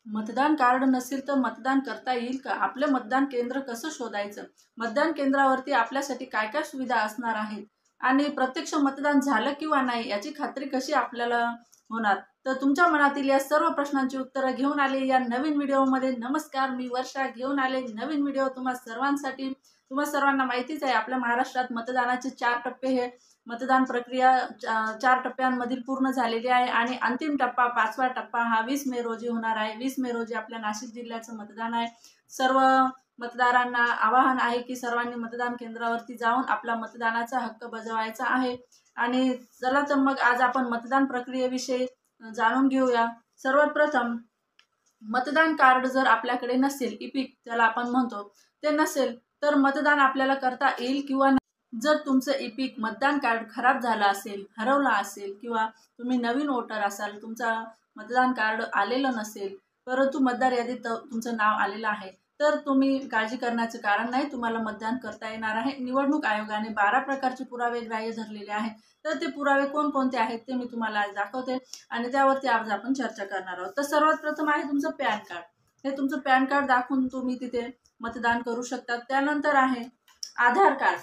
मतदान कार्ड नसेल तर मतदान करता येईल का? आपले मतदान केंद्र कसं शोधायचं? मतदान केंद्रावरती आपल्यासाठी काय काय सुविधा असणार आहेत आणि प्रत्यक्ष मतदान झालं किंवा नाही याची खात्री कशी आपल्याला होणार? तर तुमच्या मनातील या सर्व प्रश्नांची उत्तरं घेऊन आले या नवीन व्हिडिओमध्ये. नमस्कार, मी वर्षा घेऊन आले नवीन व्हिडिओ तुम्हा सर्वांसाठी. तुम्हा सर्वांना माहितीच आहे आपल्या महाराष्ट्रात मतदानाचे 4 टप्पे हे मतदान प्रक्रिया 4 टप्प्यांमधील पूर्ण झालेली आहे आणि अंतिम टप्पा 5वा टप्पा हा 20 मे रोजी होणार आहे. 20 मे रोजी आपल्या नाशिक जिल्ह्याचं मतदान आहे. सर्व मतदारांना आवाहन आहे की सर्वांनी मतदान केंद्रावरती जाऊन आपला मतदानाचा हक्क बजावायचा आहे. आणि चला तर मग आज आपण मतदान प्रक्रियेविषयी जाणून घेऊया. सर्वात प्रथम मतदान कार्ड जर आपल्याकडे नसेल, इपिक त्याला आपण म्हणतो, ते नसेल तर मतदान आपल्याला करता येईल किंवा नाही. जर तुमचं इपिक मतदान कार्ड खराब झालं असेल, हरवला असेल किंवा तुम्ही नवीन वोटर असाल, तुमचा मतदान कार्ड आलेलं नसेल परंतु मतदार यादीत तुमचं नाव आलेलं आहे, तर तुम्ही काळजी करण्याचं कारण नाही, तुम्हाला मतदान करता येणार आहे. निवडणूक आयोगाने 12 प्रकारचे पुरावे ग्राह्य धरलेले आहेत. तर ते पुरावे कोणकोणते आहेत ते मी तुम्हाला आज दाखवते आणि त्यावरती आज आपण चर्चा करणार आहोत. तर सर्वात प्रथम आहे तुमचं पॅन कार्ड. हे तुमचं पॅन कार्ड दाखवून तुम्ही तिथे मतदान करू शकता. त्यानंतर आहे आधार कार्ड.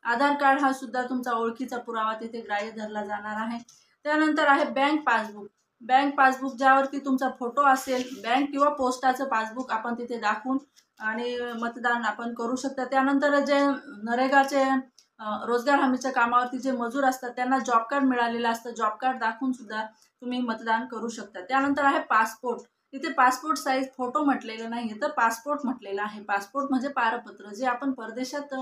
आधार कार्ड हा सुद्धा तुमचा ओळखीचा पुरावा तिथे ग्राह्य धरला जाणार आहे. त्यानंतर आहे बँक पासबुक. बँक पासबुक ज्यावरती तुमचा फोटो असेल, बँक किंवा पोस्टाचं पासबुक आपण तिथे दाखवून आणि मतदान आपण करू शकता. त्यानंतर जे नरेगाचे रोजगार हमीच्या कामावरती जे मजूर असतात त्यांना जॉब कार्ड मिळालेलं असतं, जॉब कार्ड दाखवून सुद्धा तुम्ही मतदान करू शकता. त्यानंतर आहे पासपोर्ट. इथे पासपोर्ट साईज फोटो म्हटलेलं नाही तर पासपोर्ट म्हटलेलं आहे. पासपोर्ट म्हणजे पारपत्र. जे आपण परदेशात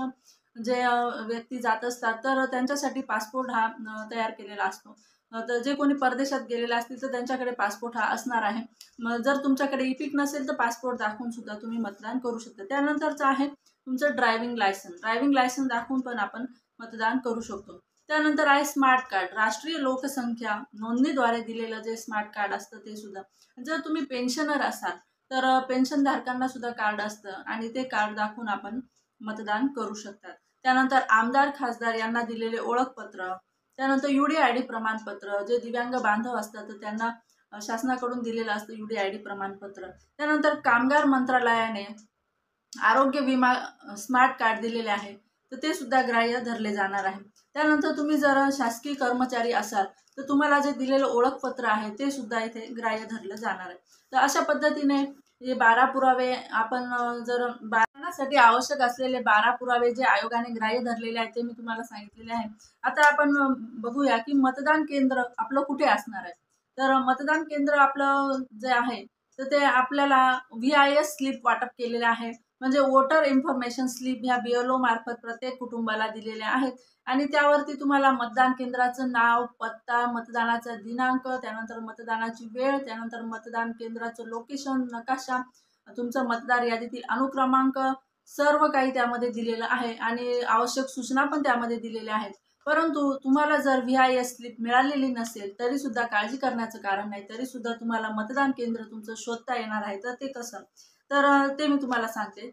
जे व्यक्ती जात असतात तर त्यांच्यासाठी पासपोर्ट हा तयार केलेला असतो. तर जे कोणी परदेशात गेलेले असतील तर त्यांच्याकडे पासपोर्ट हा असणार आहे. मग जर तुमच्याकडे इपिक नसेल तर पासपोर्ट दाखवून सुद्धा तुम्ही मतदान करू शकता. त्यानंतरचं आहे तुमचं ड्रायव्हिंग लायसन्स. ड्रायव्हिंग लायसन्स दाखवून पण आपण मतदान करू शकतो. त्यानंतर आहे स्मार्ट कार्ड. राष्ट्रीय लोकसंख्या नोंदणीद्वारे दिलेलं जे स्मार्ट कार्ड असतं ते सुद्धा. जर तुम्ही पेन्शनर असाल तर पेन्शनधारकांना सुद्धा कार्ड असतं आणि ते कार्ड दाखवून आपण मतदान करू शकतात. त्यानंतर आमदार खासदार यांना दिलेले ओळखपत्र. त्यानंतर UDID प्रमाणपत्र. जे दिव्यांग बांधव असतात तर त्यांना शासनाकडून दिलेलं असतं UDID प्रमाणपत्र. त्यानंतर कामगार मंत्रालयाने आरोग्य विमा स्मार्ट कार्ड दिलेले आहे तर ते सुद्धा ग्राह्य धरले जाणार आहे. त्यानंतर तुम्ही जर शासकीय कर्मचारी असाल तर तुम्हाला जे दिलेलं ओळखपत्र आहे ते सुद्धा इथे ग्राह्य धरलं जाणार आहे. तर अशा पद्धतीने हे 12 पुरावे आपण जर मतदानासाठी आवश्यक असलेले 12 पुरावे जे आयोगाने ग्राह्य धरलेले आहेत ते मी तुम्हाला सांगितलेले आहे. आता आपण बघूया की मतदान केंद्र आपलं कुठे असणार आहे. तर मतदान केंद्र आपलं जे आहे तर ते आपल्याला VIS स्लिप वाटप केलेले आहे. म्हणजे वोटर इन्फॉर्मेशन स्लिप ह्या BLO मार्फत प्रत्येक कुटुंबाला दिलेल्या आहेत आणि त्यावरती तुम्हाला मतदान केंद्राचं नाव, पत्ता, मतदानाचा दिनांक, त्यानंतर मतदानाची वेळ, त्यानंतर मतदान केंद्राचं लोकेशन, नकाशा, तुमचं मतदार यादीतील अनुक्रमांक सर्व काही त्यामध्ये दिलेलं आहे आणि आवश्यक सूचना पण त्यामध्ये दिलेल्या आहेत. परंतु तुम्हाला जर VIS स्लिप मिळालेली नसेल तरी सुद्धा काळजी करण्याचं कारण नाही. तरी सुद्धा तुम्हाला मतदान केंद्र तुमचं शोधता येणार आहे. तर ते कसं, तर ते मी तुम्हाला सांगते.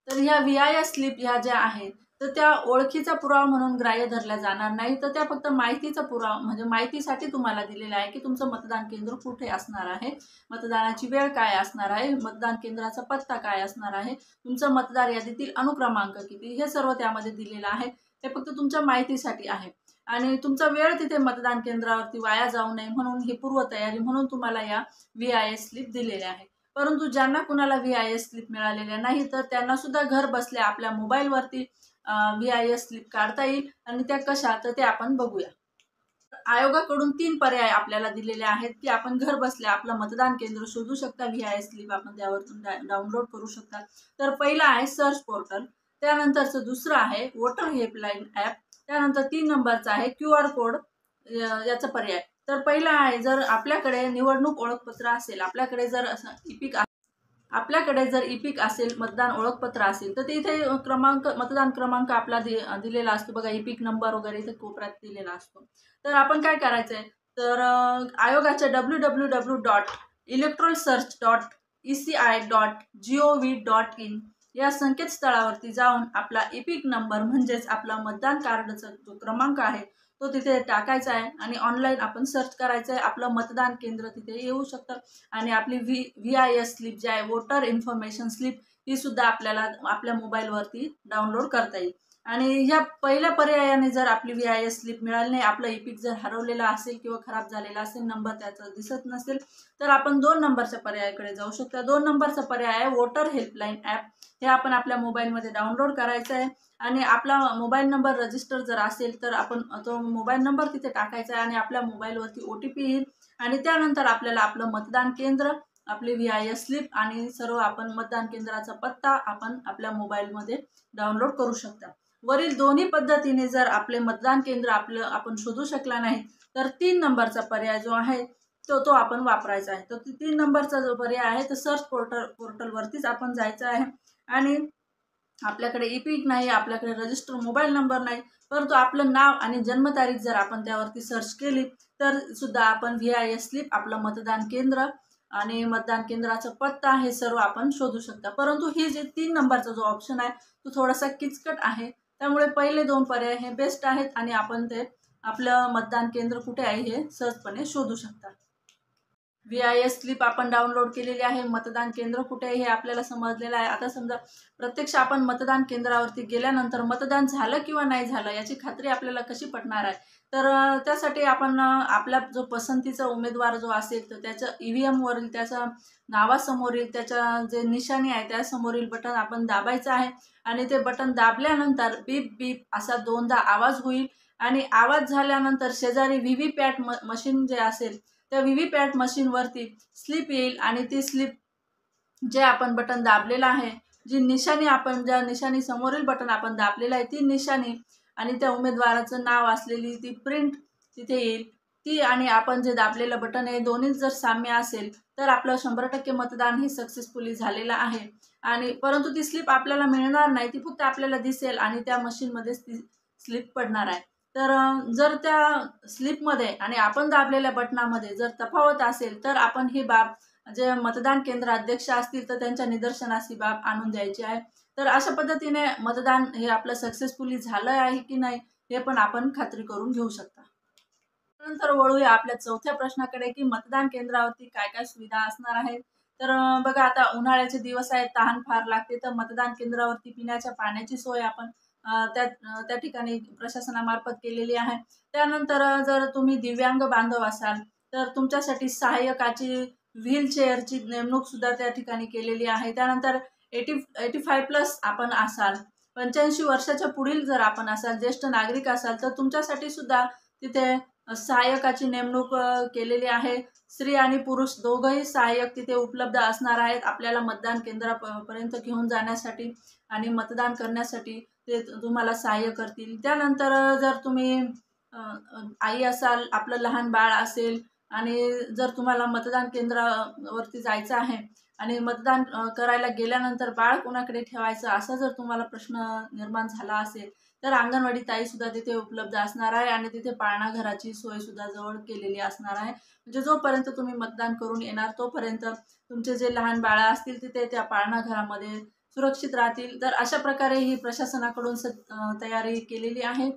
तर ह्या VIS स्लिप ह्या ज्या आहेत तर त्या ओळखीचा पुरावा म्हणून ग्राह्य धरल्या जाणार नाही. तर त्या फक्त माहितीचा पुरावा म्हणजे माहितीसाठी तुम्हाला दिलेला आहे की तुमचं मतदान केंद्र कुठे असणार आहे, मतदानाची वेळ काय असणार आहे, मतदान केंद्राचा पत्ता काय असणार आहे, तुमचं मतदार यादीतील अनुक्रमांक किती, हे सर्व त्यामध्ये दिलेलं आहे. हे फक्त तुमच्या माहितीसाठी आहे आणि तुमचा वेळ तिथे मतदान केंद्रावरती वाया जाऊ नये म्हणून ही पूर्वतयारी म्हणून तुम्हाला या VIS स्लिप दिलेल्या आहे. परंतु ज्यांना कुणाला VIS स्लिप मिळालेल्या नाही तर त्यांना सुद्धा घर बसल्या आपल्या मोबाईलवरती VIS स्लिप काढता येईल आणि त्या कशा तर ते आपण बघूया. आयोगाकडून 3 पर्याय आपल्याला दिलेले आहेत की आपण घर बसल्या आपलं मतदान केंद्र शोधू शकता. VIS स्लिप आपण त्यावरतून डाउनलोड करू शकता. तर पहिला आहे सर्च पोर्टल. त्यानंतरचं दुसरं आहे वोटर हेल्पलाईन ॲप. त्यानंतर 3 नंबरचा आहे QR कोड याचा पर्याय. तर पहिला आहे जर आपल्याकडे निवडणूक ओळखपत्र असेल, आपल्याकडे जर इपिक असेल, मतदान ओळखपत्र असेल तर ते इथे मतदान क्रमांक आपला दिलेला असतो बघा, इपिक नंबर वगैरे इथे कोपऱ्यात दिलेला असतो. तर आपण काय करायचं आहे तर आयोगाच्या www.electoralsearch.eci.gov.in या संकेतस्थळावरती जाऊन आपला इपिक नंबर म्हणजेच आपला मतदान कार्डचा जो क्रमांक आहे तो तिथे टाकायचा आहे आणि ऑनलाईन आपण सर्च करायचं आहे. आपलं मतदान केंद्र तिथे येऊ शकतं आणि आपली VIS स्लिप जी आहे, वोटर इन्फॉर्मेशन स्लिप, ही सुद्धा आपल्याला आपल्या मोबाईलवरती डाउनलोड करता येईल. आणि ह्या पहिल्या पर्यायाने जर आपली VIS स्लिप मिळाली नाही, आपलं EPIC जर हरवलेला असेल किंवा खराब झालेला असेल, नंबर त्याचा दिसत नसेल, तर आपण 2 नंबरच्या पर्यायाकडे जाऊ शकतो. 2 नंबरचा पर्याय आहे वोटर हेल्पलाईन ॲप. हे आपण आपल्या मोबाईलमध्ये डाउनलोड करायचं आहे आणि आपला मोबाईल नंबर रजिस्टर जर असेल तर आपण तो मोबाईल नंबर तिथे टाकायचा आहे आणि आपल्या मोबाईलवरती OTP येईल आणि त्यानंतर आपल्याला आपलं मतदान केंद्र, आपली VIS स्लिप आणि सर्व आपण मतदान केंद्राचा पत्ता आपण आपल्या मोबाईलमध्ये डाउनलोड करू शकता. वरील दोन्ही पद्धतीने जर आपले मतदान केंद्र आपण शोधू शकला नाही, तर 3 नंबरचा पर्याय जो आहे तो आपण वापरायचा आहे. तर 3 नंबरचा जो पर्याय आहे तो सर्च पोर्टलवरतीच आपण जायचं आहे आणि आपल्याकडे EPIC नाही, आपल्याकडे रजिस्टर मोबाईल नंबर नाही, परंतु आपलं नाव आणि जन्मतारीख जर आपण त्यावरती सर्च केली तर सुद्धा आपण VIS स्लिप, आपलं मतदान केंद्र आणि मतदान केंद्राचा पत्ता हे सर्व आपण शोधू शकता. परंतु ही जे 3 नंबरचा जो ऑप्शन आहे तो थोडासा किचकट आहे. त्यामुळे पहिले 2 पर्याय हे बेस्ट आहेत आणि आपण ते आपलं मतदान केंद्र कुठे आहे हे सहजपणे शोधू शकता. VIS स्लिप आपण डाउनलोड केलेली आहे, मतदान केंद्र कुठे आहे हे आपल्याला समजलेलं आहे. आता समजा प्रत्यक्ष आपण मतदान केंद्रावरती गेल्यानंतर मतदान झालं किंवा नाही झालं याची खात्री आपल्याला कशी पटणार आहे, तर त्यासाठी आपण आपला जो पसंतीचा उमेदवार जो असेल तर त्याच्या EVMवरील त्याच्या नावासमोरील त्याच्या जे निशाणी आहे त्यासमोरील बटन आपण दाबायचं आहे आणि ते बटन दाबल्यानंतर बीप बीप असा 2दा आवाज होईल आणि आवाज झाल्यानंतर शेजारी VVPAT मशीन जे असेल त्या VVPAT मशीनवरती स्लिप येईल आणि ती स्लिप जे आपण बटन दाबलेलं आहे, जी निशाणी आपण ज्या निशाणी समोरील बटन आपण दाबलेलं आहे ती निशाणी आणि त्या उमेदवाराचं नाव असलेली ती प्रिंट तिथे येईल. ती आणि आपण जे दाबलेलं बटन आहे दोन्हीत जर साम्य असेल तर आपलं 100% मतदान हे सक्सेसफुली झालेलं आहे. आणि परंतु ती स्लिप आपल्याला मिळणार नाही, ती फक्त आपल्याला दिसेल आणि त्या मशीनमध्येच ती स्लिप पडणार आहे. तर जर त्या स्लिपमध्ये आणि आपण दाबलेल्या बटनामध्ये जर तफावत असेल तर आपण ही बाब जे मतदान केंद्र अध्यक्ष असतील तर त्यांच्या निदर्शनास ही बाब आणून द्यायची आहे. तर अशा पद्धतीने मतदान हे आपलं सक्सेसफुली झालं आहे की नाही हे पण आपण खात्री करून घेऊ शकता. नंतर वळूया आपल्या चौथ्या प्रश्नाकडे की मतदान केंद्रावरती काय काय सुविधा असणार आहेत. तर बघा, आता उन्हाळ्याचे दिवस आहेत, तहान फार लागते, तर मतदान केंद्रावरती पिण्याच्या पाण्याची सोय आपण त्या ठिकाणी प्रशासनामार्फत केलेली आहे. त्यानंतर जर तुम्ही दिव्यांग बांधव असाल तर तुमच्यासाठी सहाय्यकाची व्हीलचेअरची नेमणूक सुद्धा त्या ठिकाणी केलेली आहे. त्यानंतर 85+ आपण असाल, 85 वर्षाच्या पुढील जर आपण असाल, ज्येष्ठ नागरिक असाल तर तुमच्यासाठी सुद्धा तिथे सहाय्यकाची नेमणूक केलेली आहे. स्त्री आणि पुरुष दोघंही सहाय्यक तिथे उपलब्ध असणार आहेत आपल्याला मतदान केंद्रापर्यंत घेऊन जाण्यासाठी आणि मतदान करण्यासाठी ते तुम्हाला सहाय्य करतील. त्यानंतर जर तुम्ही आई असाल, आपलं लहान बाळ असेल आणि जर तुम्हाला मतदान केंद्रावरती जायचं आहे आणि मतदान करायला गेल्यानंतर बाळ कोणाकडे ठेवायचं असा जर तुम्हाला प्रश्न निर्माण झाला असेल तर अंगणवाडी ताईसुद्धा तिथे उपलब्ध असणार आहे आणि तिथे पाळणा घराची सोयसुद्धा जवळ केलेली असणार आहे. म्हणजे जोपर्यंत तुम्ही मतदान करून येणार तोपर्यंत तुमचे जे लहान बाळं असतील तिथे त्या पाळणा घरामध्ये सुरक्षित राहतील. तर अशा प्रकारे ही प्रशासनाकडून तयारी केलेली आहे.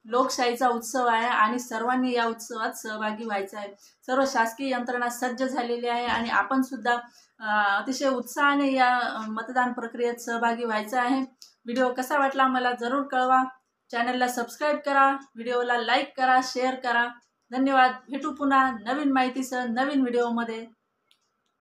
लोकशाहीचा उत्सव आहे आणि सर्वांनी या उत्सवात सहभागी व्हायचं आहे. सर्व शासकीय यंत्रणा सज्ज झालेली आहे आणि आपण सुद्धा अतिशय उत्साहाने या मतदान प्रक्रियेत सहभागी व्हायचं आहे. व्हिडिओ कसा वाटला मला जरूर कळवा. चॅनलला सबस्क्राईब करा, व्हिडिओला लाईक करा, शेअर करा. धन्यवाद. भेटू पुन्हा नवीन माहितीसह नवीन व्हिडिओमध्ये.